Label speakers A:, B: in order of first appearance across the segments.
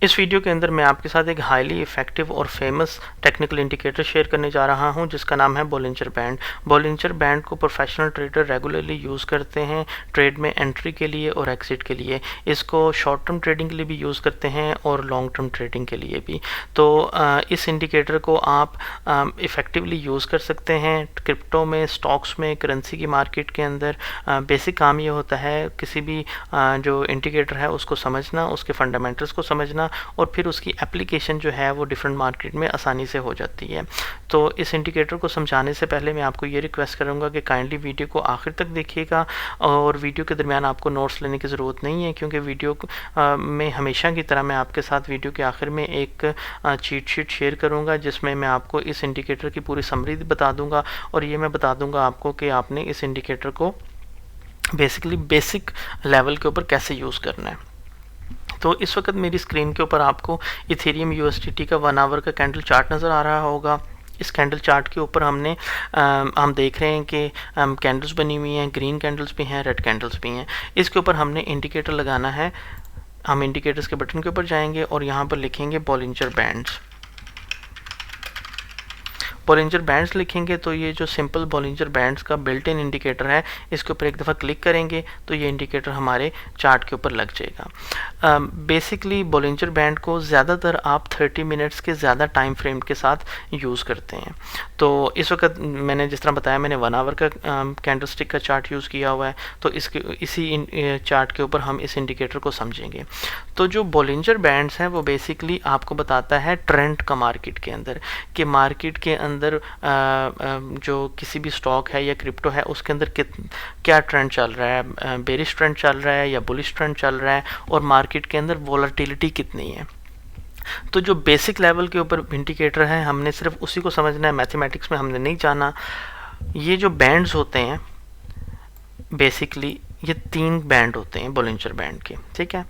A: इस वीडियो के अंदर मैं आपके साथ एक हाईली इफेक्टिव और फेमस टेक्निकल इंडिकेटर शेयर करने जा रहा हूं जिसका नाम है बोलिंजर बैंड। बोलिंजर बैंड को प्रोफेशनल ट्रेडर रेगुलरली यूज़ करते हैं ट्रेड में एंट्री के लिए और एग्जिट के लिए। इसको शॉर्ट टर्म ट्रेडिंग के लिए भी यूज़ करते हैं और लॉन्ग टर्म ट्रेडिंग के लिए भी। तो इस इंडिकेटर को आप इफ़ेक्टिवली यूज़ कर सकते हैं क्रिप्टो में, स्टॉक्स में, करेंसी की मार्केट के अंदर। बेसिक काम ये होता है किसी भी जो इंडिकेटर है उसको समझना, उसके फंडामेंटल्स को समझना और फिर उसकी एप्लीकेशन जो है वो डिफरेंट मार्केट में आसानी से हो जाती है। तो इस इंडिकेटर को समझाने से पहले मैं आपको ये रिक्वेस्ट करूँगा कि काइंडली वीडियो को आखिर तक देखिएगा और वीडियो के दरमियान आपको नोट्स लेने की ज़रूरत नहीं है, क्योंकि वीडियो में हमेशा की तरह मैं आपके साथ वीडियो के आखिर में एक चीट शीट शेयर करूँगा जिसमें मैं आपको इस इंडिकेटर की पूरी समरी बता दूँगा और ये मैं बता दूँगा आपको कि आपने इस इंडिकेटर को बेसिकली बेसिक लेवल के ऊपर कैसे यूज़ करना है। तो इस वक्त मेरी स्क्रीन के ऊपर आपको इथेरियम यूएसडीटी का 1 आवर का कैंडल चार्ट नज़र आ रहा होगा। इस कैंडल चार्ट के ऊपर हम देख रहे हैं कि कैंडल्स बनी हुई हैं, ग्रीन कैंडल्स भी हैं, रेड कैंडल्स भी हैं। इसके ऊपर हमने इंडिकेटर लगाना है। हम इंडिकेटर्स के बटन के ऊपर जाएंगे और यहाँ पर लिखेंगे बॉलिंजर बैंड्स। बॉलिंजर बैंड्स लिखेंगे तो ये जो सिंपल बॉलिंजर बैंड्स का बिल्ट इन इंडिकेटर है इसके ऊपर एक दफ़ा क्लिक करेंगे तो ये इंडिकेटर हमारे चार्ट के ऊपर लग जाएगा। बेसिकली बॉलिंजर बैंड को ज़्यादातर आप 30 मिनट्स के ज़्यादा टाइम फ्रेम के साथ यूज़ करते हैं। तो इस वक्त मैंने जिस तरह बताया मैंने 1 आवर का कैंडल स्टिक का चार्ट यूज़ किया हुआ है, तो इसी चार्ट के ऊपर हम इस इंडिकेटर को समझेंगे। तो जो बॉलिंजर बैंड्स हैं वो बेसिकली आपको बताता है ट्रेंड का मार्केट के अंदर, कि मार्केट के अंदर जो किसी भी स्टॉक है या क्रिप्टो है उसके अंदर क्या ट्रेंड चल रहा है, बेरिश ट्रेंड चल रहा है या बुलिश ट्रेंड चल रहा है और मार्केट के अंदर वोलेटिलिटी कितनी है। तो जो बेसिक लेवल के ऊपर इंडिकेटर है हमने सिर्फ उसी को समझना है, मैथमेटिक्स में हमने नहीं जाना। ये जो बैंड्स होते हैं बेसिकली ये 3 बैंड होते हैं बॉलिंजर बैंड के, ठीक है।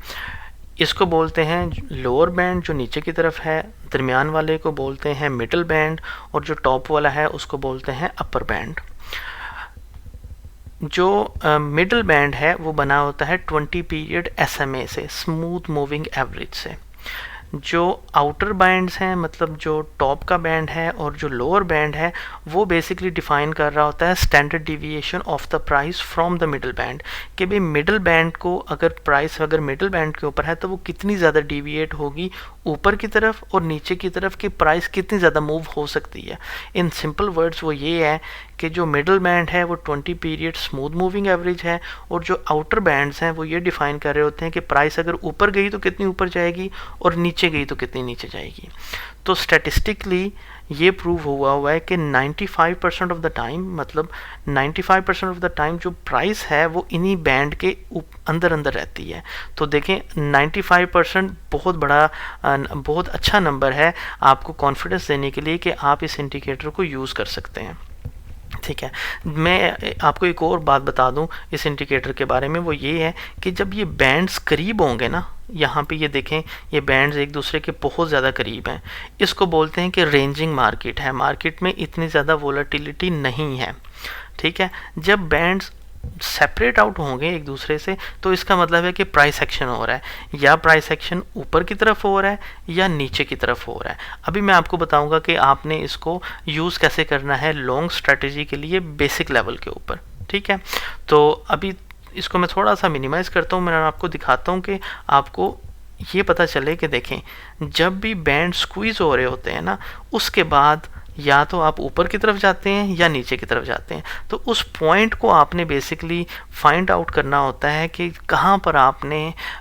A: इसको बोलते हैं लोअर बैंड जो नीचे की तरफ है, दरमियान वाले को बोलते हैं मिडल बैंड और जो टॉप वाला है उसको बोलते हैं अपर बैंड। जो मिडल बैंड है वो बना होता है 20 पीरियड SMA से, स्मूथ मूविंग एवरेज से। जो आउटर बैंड्स हैं मतलब जो टॉप का बैंड है और जो लोअर बैंड है वो बेसिकली डिफाइन कर रहा होता है standard deviation of the price from the middle band, कि भाई मिडल बैंड को अगर प्राइस अगर मिडल बैंड के ऊपर है तो वो कितनी ज़्यादा डिविएट होगी ऊपर की तरफ और नीचे की तरफ की प्राइस कितनी ज़्यादा मूव हो सकती है। इन सिंपल वर्ड्स वो ये है कि जो मिडल बैंड है वो 20 पीरियड स्मूथ मूविंग एवरेज है और जो आउटर बैंड्स हैं वो ये डिफाइन कर रहे होते हैं कि प्राइस अगर ऊपर गई तो कितनी ऊपर जाएगी और नीचे गई तो कितनी नीचे जाएगी। तो स्टैटिस्टिकली ये प्रूव हुआ है कि 95% ऑफ द टाइम, मतलब 95% ऑफ द टाइम जो प्राइस है वो इन्हीं बैंड के अंदर अंदर रहती है। तो देखें 95% बहुत अच्छा नंबर है आपको कॉन्फिडेंस देने के लिए कि आप इस इंडिकेटर को यूज़ कर सकते हैं, ठीक है। मैं आपको एक और बात बता दूं इस इंडिकेटर के बारे में, वो ये है कि जब ये बैंड्स करीब होंगे ना, यहाँ पे ये देखें ये बैंड्स एक दूसरे के बहुत ज़्यादा करीब हैं, इसको बोलते हैं कि रेंजिंग मार्केट है, मार्केट में इतनी ज़्यादा वोलेटिलिटी नहीं है, ठीक है। जब बैंड्स सेपरेट आउट होंगे एक दूसरे से तो इसका मतलब है कि प्राइस एक्शन हो रहा है, या प्राइस एक्शन ऊपर की तरफ हो रहा है या नीचे की तरफ हो रहा है। अभी मैं आपको बताऊंगा कि आपने इसको यूज़ कैसे करना है लॉन्ग स्ट्रेटजी के लिए बेसिक लेवल के ऊपर, ठीक है। तो अभी इसको मैं थोड़ा सा मिनिमाइज़ करता हूँ, मैं आपको दिखाता हूँ कि आपको ये पता चले कि देखें जब भी बैंड स्क्वीज़ हो रहे होते हैं ना उसके बाद या तो आप ऊपर की तरफ जाते हैं या नीचे की तरफ जाते हैं। तो उस पॉइंट को आपने बेसिकली फाइंड आउट करना होता है कि कहाँ पर आपने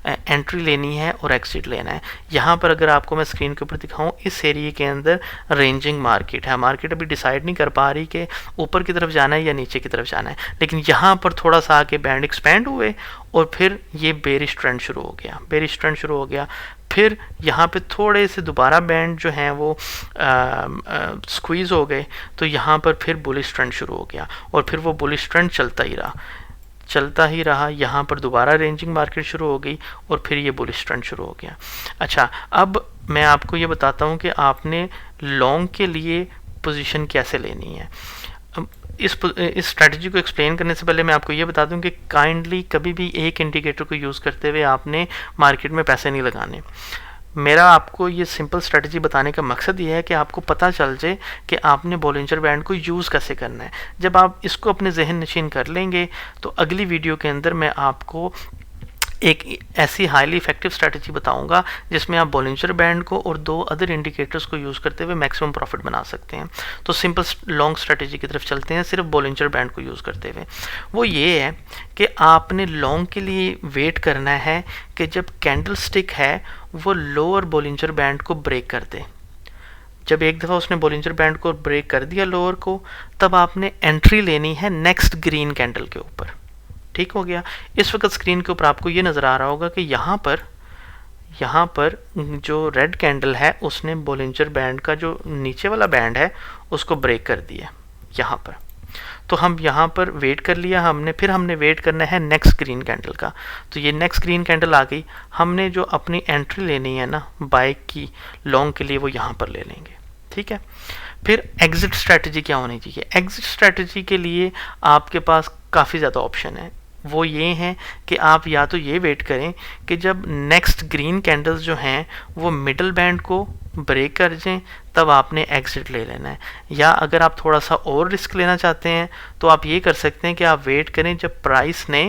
A: एंट्री लेनी है और एग्जिट लेना है। यहाँ पर अगर आपको मैं स्क्रीन के ऊपर दिखाऊं इस एरिया के अंदर रेंजिंग मार्केट है, मार्केट अभी डिसाइड नहीं कर पा रही कि ऊपर की तरफ जाना है या नीचे की तरफ जाना है, लेकिन यहाँ पर थोड़ा सा आके बैंड एक्सपेंड हुए और फिर ये बेरिश ट्रेंड शुरू हो गया, फिर यहाँ पे थोड़े से दोबारा बैंड जो हैं वो स्क्वीज़ हो गए तो यहाँ पर फिर बुलिश ट्रेंड शुरू हो गया और फिर वो बुलिश ट्रेंड चलता ही रहा, यहाँ पर दोबारा रेंजिंग मार्केट शुरू हो गई और फिर ये बुलिश ट्रेंड शुरू हो गया। अच्छा, अब मैं आपको ये बताता हूँ कि आपने लॉन्ग के लिए पोजीशन कैसे लेनी है। इस स्ट्रैटेजी को एक्सप्लेन करने से पहले मैं आपको ये बता दूं कि काइंडली कभी भी एक इंडिकेटर को यूज़ करते हुए आपने मार्केट में पैसे नहीं लगाने। मेरा आपको ये सिंपल स्ट्रेटजी बताने का मकसद ये है कि आपको पता चल जाए कि आपने बॉलिंजर बैंड को यूज़ कैसे करना है। जब आप इसको अपने जहन नशीन कर लेंगे तो अगली वीडियो के अंदर मैं आपको एक ऐसी हाईली इफेक्टिव स्ट्रैटेजी बताऊंगा जिसमें आप बॉलिंजर बैंड को और 2 अदर इंडिकेटर्स को यूज़ करते हुए मैक्सिमम प्रॉफिट बना सकते हैं। तो सिंपल लॉन्ग स्ट्रैटेजी की तरफ चलते हैं सिर्फ बॉलिंजर बैंड को यूज़ करते हुए। वो ये है कि आपने लॉन्ग के लिए वेट करना है कि जब कैंडल स्टिक है वो लोअर बॉलिंजर बैंड को ब्रेक कर दे। जब एक दफ़ा उसने बॉलिंजर बैंड को ब्रेक कर दिया लोअर को, तब आपने एंट्री लेनी है नेक्स्ट ग्रीन कैंडल के ऊपर। ठीक हो गया। इस वक्त स्क्रीन के ऊपर आपको ये नज़र आ रहा होगा कि यहाँ पर जो रेड कैंडल है उसने बॉलिंजर बैंड का जो नीचे वाला बैंड है उसको ब्रेक कर दिया यहाँ पर। तो हम यहाँ पर वेट कर लिया हमने, फिर हमने वेट करना है नेक्स्ट ग्रीन कैंडल का। तो ये नेक्स्ट ग्रीन कैंडल आ गई, हमने जो अपनी एंट्री लेनी है ना बाय की लॉन्ग के लिए वो यहाँ पर ले लेंगे। ठीक है। फिर एग्जिट स्ट्रैटेजी क्या होनी चाहिए? एग्जिट स्ट्रैटेजी के लिए आपके पास काफ़ी ज़्यादा ऑप्शन है। वो ये हैं कि आप या तो ये वेट करें कि जब नेक्स्ट ग्रीन कैंडल्स जो हैं वो मिडल बैंड को ब्रेक कर जाएं, तब आपने एग्जिट ले लेना है। या अगर आप थोड़ा सा और रिस्क लेना चाहते हैं तो आप ये कर सकते हैं कि आप वेट करें जब प्राइस ने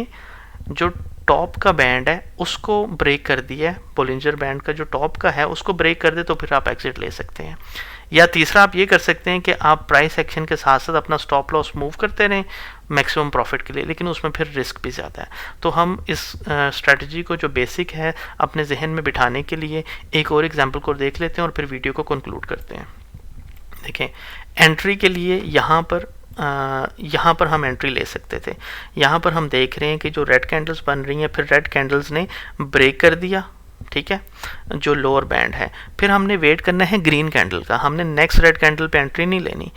A: जो टॉप का बैंड है उसको ब्रेक कर दिया है, बॉलिंजर बैंड का जो टॉप का है उसको ब्रेक कर दे, तो फिर आप एग्जिट ले सकते हैं। या तीसरा आप ये कर सकते हैं कि आप प्राइस एक्शन के साथ साथ अपना स्टॉप लॉस मूव करते रहें मैक्सिमम प्रॉफिट के लिए, लेकिन उसमें फिर रिस्क भी ज़्यादा है। तो हम इस स्ट्रैटेजी को जो बेसिक है अपने जहन में बिठाने के लिए एक और एग्जांपल को देख लेते हैं और फिर वीडियो को कंक्लूड करते हैं। देखें, एंट्री के लिए यहाँ पर हम एंट्री ले सकते थे। यहाँ पर हम देख रहे हैं कि जो रेड कैंडल्स बन रही हैं, फिर रेड कैंडल्स ने ब्रेक कर दिया, ठीक है, जो लोअर बैंड है। फिर हमने वेट करना है ग्रीन कैंडल का, हमने नेक्स्ट रेड कैंडल पे एंट्री नहीं लेनी।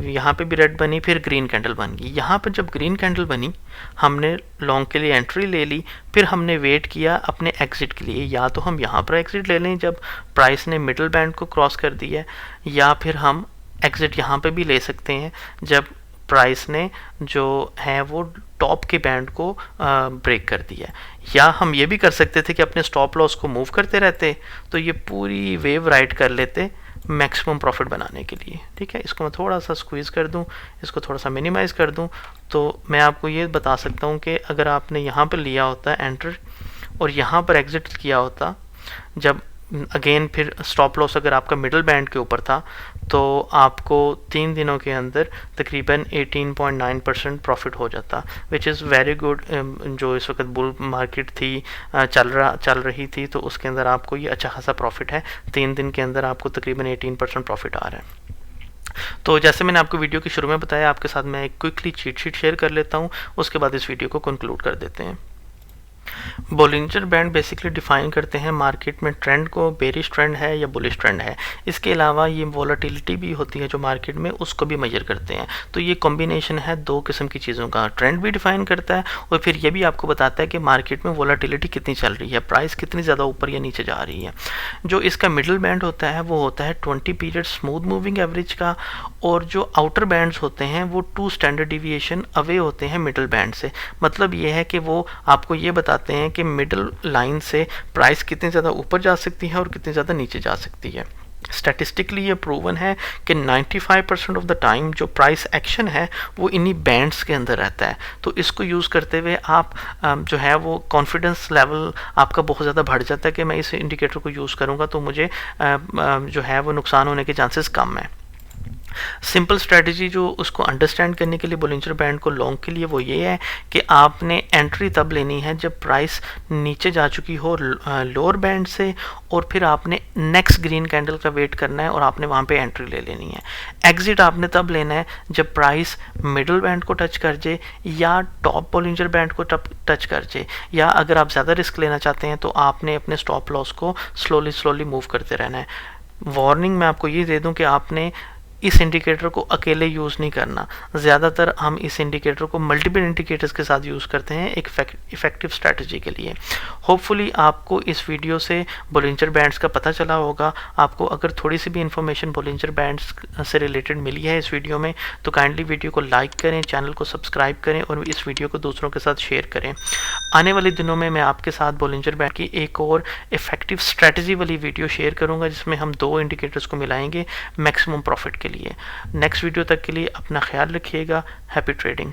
A: यहाँ पे भी रेड बनी, फिर ग्रीन कैंडल बन गई। यहाँ पर जब ग्रीन कैंडल बनी हमने लॉन्ग के लिए एंट्री ले ली, फिर हमने वेट किया अपने एग्जिट के लिए। या तो हम यहाँ पर एग्जिट ले लें जब प्राइस ने मिडल बैंड को क्रॉस कर दिया है, या फिर हम एग्जिट यहाँ पे भी ले सकते हैं जब प्राइस ने जो है वो टॉप के बैंड को ब्रेक कर दिया। या हम ये भी कर सकते थे कि अपने स्टॉप लॉस को मूव करते रहते, तो ये पूरी वेव राइड कर लेते मैक्सिमम प्रॉफिट बनाने के लिए। ठीक है, इसको मैं थोड़ा सा स्क्वीज़ कर दूं, इसको थोड़ा सा मिनिमाइज़ कर दूं, तो मैं आपको ये बता सकता हूं कि अगर आपने यहाँ पर लिया होता एंटर और यहाँ पर एग्जिट किया होता, जब अगेन फिर स्टॉप लॉस अगर आपका मिडल बैंड के ऊपर था, तो आपको 3 दिनों के अंदर तकरीबन 18.9% प्रॉफिट हो जाता, विच इज़ वेरी गुड। जो इस वक्त बुल मार्केट थी चल रही थी, तो उसके अंदर आपको ये अच्छा खासा प्रॉफिट है। 3 दिन के अंदर आपको तकरीबन 18% प्रॉफिट आ रहा है। तो जैसे मैंने आपको वीडियो के शुरू में बताया, आपके साथ मैं एक क्विकली चीट शीट शेयर कर लेता हूँ, उसके बाद इस वीडियो को कंक्लूड कर देते हैं। बॉलिंजर बैंड बेसिकली डिफाइन करते हैं मार्केट में ट्रेंड को, बेरिश ट्रेंड है या बुलिश ट्रेंड है। इसके अलावा ये वॉलेटिलिटी भी होती है जो मार्केट में, उसको भी मेजर करते हैं। तो ये कॉम्बिनेशन है 2 किस्म की चीज़ों का, ट्रेंड भी डिफाइन करता है और फिर ये भी आपको बताता है कि मार्केट में वॉलेटिलिटी कितनी चल रही है, प्राइस कितनी ज़्यादा ऊपर या नीचे जा रही है। जो इसका मिडल बैंड होता है वो होता है 20 पीरियड स्मूथ मूविंग एवरेज का, और जो आउटर बैंड्स होते हैं वो 2 स्टैंडर्ड डिविएशन अवे होते हैं मिडल बैंड से। मतलब ये है कि वो आपको ये बताते हैं कि मिडल लाइन से प्राइस कितनी ज़्यादा ऊपर जा सकती है और कितनी ज़्यादा नीचे जा सकती है। स्टैटिस्टिकली ये प्रूवन है कि 95% ऑफ द टाइम जो प्राइस एक्शन है वो इन्हीं बैंड्स के अंदर रहता है। तो इसको यूज़ करते हुए आप जो है वो कॉन्फिडेंस लेवल आपका बहुत ज़्यादा बढ़ जाता है कि मैं इस इंडिकेटर को यूज़ करूँगा तो मुझे जो है वो नुकसान होने के चांसेस कम है। सिंपल स्ट्रेटजी जो उसको अंडरस्टैंड करने के लिए बॉलिंजर बैंड को लॉन्ग के लिए वो ये है कि आपने एंट्री तब लेनी है जब प्राइस नीचे जा चुकी हो लोअर बैंड से, और फिर आपने नेक्स्ट ग्रीन कैंडल का वेट करना है और आपने वहाँ पे एंट्री ले लेनी है। एग्जिट आपने तब लेना है जब प्राइस मिडल बैंड को टच कर जाए या टॉप बॉलिंजर बैंड को टच कर जाए, या अगर आप ज़्यादा रिस्क लेना चाहते हैं तो आपने अपने स्टॉप लॉस को स्लोली मूव करते रहना है। वार्निंग मैं आपको ये दे दूँ कि आपने इस इंडिकेटर को अकेले यूज़ नहीं करना। ज़्यादातर हम इस इंडिकेटर को मल्टीपल इंडिकेटर्स के साथ यूज़ करते हैं एक इफेक्टिव स्ट्रैटेजी के लिए। होपफुली आपको इस वीडियो से बॉलिंजर बैंड्स का पता चला होगा। आपको अगर थोड़ी सी भी इंफॉर्मेशन बॉलिंजर बैंड्स से रिलेटेड मिली है इस वीडियो में, तो काइंडली वीडियो को लाइक करें, चैनल को सब्सक्राइब करें और इस वीडियो को दूसरों के साथ शेयर करें। आने वाले दिनों में मैं आपके साथ बोलिंजर बैंड की एक और इफेक्टिव स्ट्रेटजी वाली वीडियो शेयर करूंगा, जिसमें हम 2 इंडिकेटर्स को मिलाएंगे मैक्सिमम प्रॉफिट के लिए। नेक्स्ट वीडियो तक के लिए अपना ख्याल रखिएगा। Happy trading.